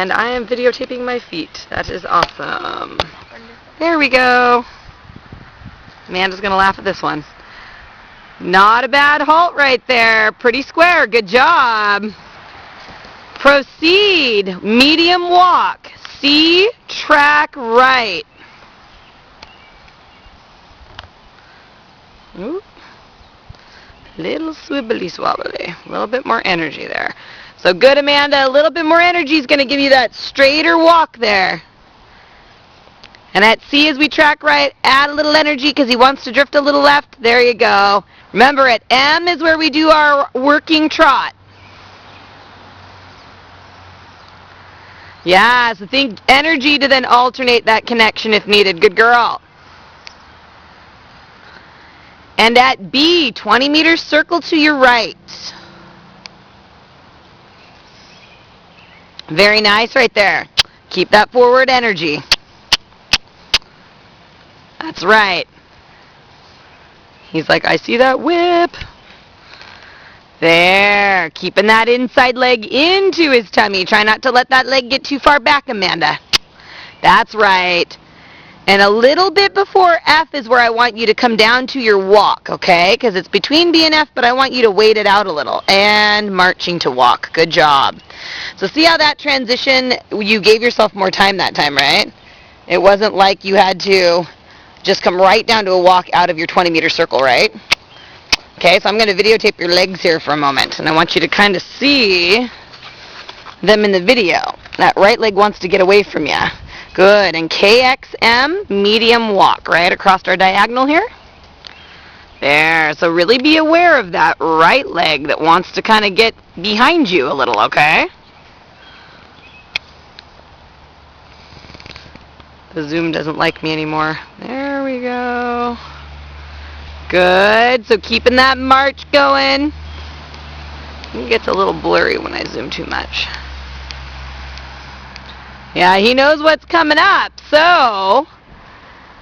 And I am videotaping my feet. That is awesome. There we go. Amanda's going to laugh at this one. Not a bad halt right there. Pretty square. Good job. Proceed. Medium walk. C, track right. Ooh. Little swibbly swabbly. A little bit more energy there. So good, Amanda. A little bit more energy is going to give you that straighter walk there. And at C, as we track right, add a little energy because he wants to drift a little left. There you go. Remember, at M is where we do our working trot. Yeah, so think energy to then alternate that connection if needed. Good girl. And at B, 20 meters circle to your right. Very nice right there. Keep that forward energy. That's right. He's like, I see that whip. There. Keeping that inside leg into his tummy. Try not to let that leg get too far back, Amanda. That's right. And a little bit before F is where I want you to come down to your walk, okay? Because it's between B and F, but I want you to wait it out a little. And marching to walk. Good job. So see how that transition, you gave yourself more time that time, right? It wasn't like you had to just come right down to a walk out of your 20-meter circle, right? Okay, so I'm going to videotape your legs here for a moment. And I want you to kind of see them in the video. That right leg wants to get away from you. Good. And KXM, medium walk, right across our diagonal here. There. So really be aware of that right leg that wants to kind of get behind you a little, okay? The Zoom doesn't like me anymore. There we go. Good. So keeping that march going. It gets a little blurry when I zoom too much. Yeah, he knows what's coming up. So,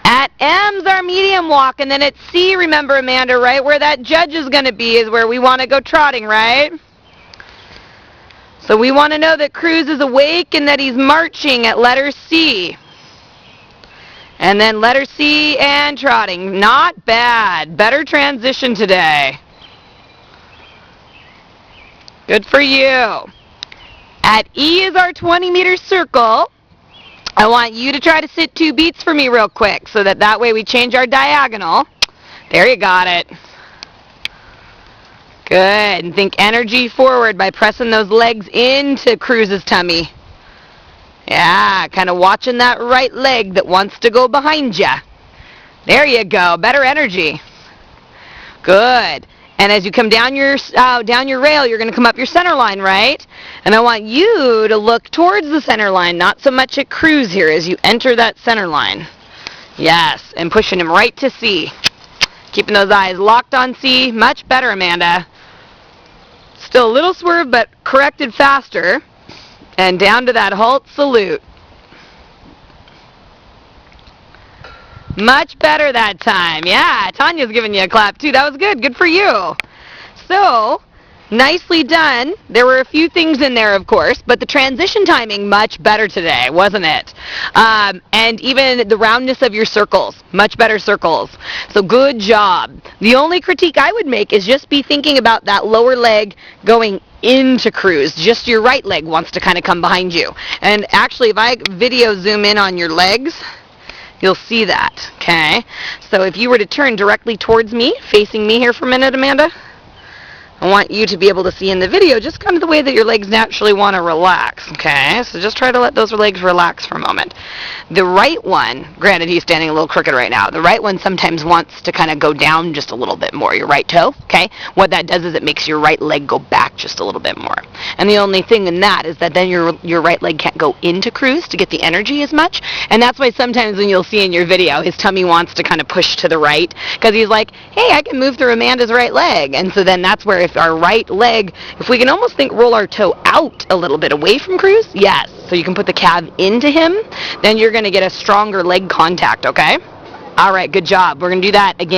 at M's our medium walk, and then at C, remember, Amanda, right where that judge is going to be is where we want to go trotting, right? So we want to know that Cruz is awake and that he's marching at letter C. And then letter C and trotting. Not bad. Better transition today. Good for you. At E is our 20-meter circle. I want you to try to sit 2 beats for me real quick so that way we change our diagonal. There, you got it. Good. And think energy forward by pressing those legs into Cruz's tummy. Yeah, kind of watching that right leg that wants to go behind you. There you go. Better energy. Good. And as you come down your rail, you're going to come up your center line, right? And I want you to look towards the center line, not so much at Cruz here as you enter that center line. Yes, and pushing him right to C. Keeping those eyes locked on C. Much better, Amanda. Still a little swerve, but corrected faster. And down to that halt salute. Much better that time. Yeah, Tanya's giving you a clap too. That was good. Good for you. So, nicely done. There were a few things in there, of course, but the transition timing, much better today, wasn't it? And even the roundness of your circles, much better circles. So good job. The only critique I would make is just be thinking about that lower leg going into Cruz. Just your right leg wants to kind of come behind you. And actually, if I video zoom in on your legs, you'll see that, okay? So if you were to turn directly towards me, facing me here for a minute, Amanda, I want you to be able to see in the video just kind of the way that your legs naturally want to relax, okay? So just try to let those legs relax for a moment. The right one, granted he's standing a little crooked right now, the right one sometimes wants to kind of go down just a little bit more, your right toe, okay? What that does is it makes your right leg go back just a little bit more. And the only thing in that is that then your right leg can't go into Cruz to get the energy as much. And that's why sometimes when you'll see in your video, his tummy wants to kind of push to the right because he's like, hey, I can move through Amanda's right leg. And so then that's where if our right leg, if we can almost think roll our toe out a little bit away from Cruz, yes, so you can put the calf into him, then you're going to get a stronger leg contact, okay? All right, good job. We're going to do that again.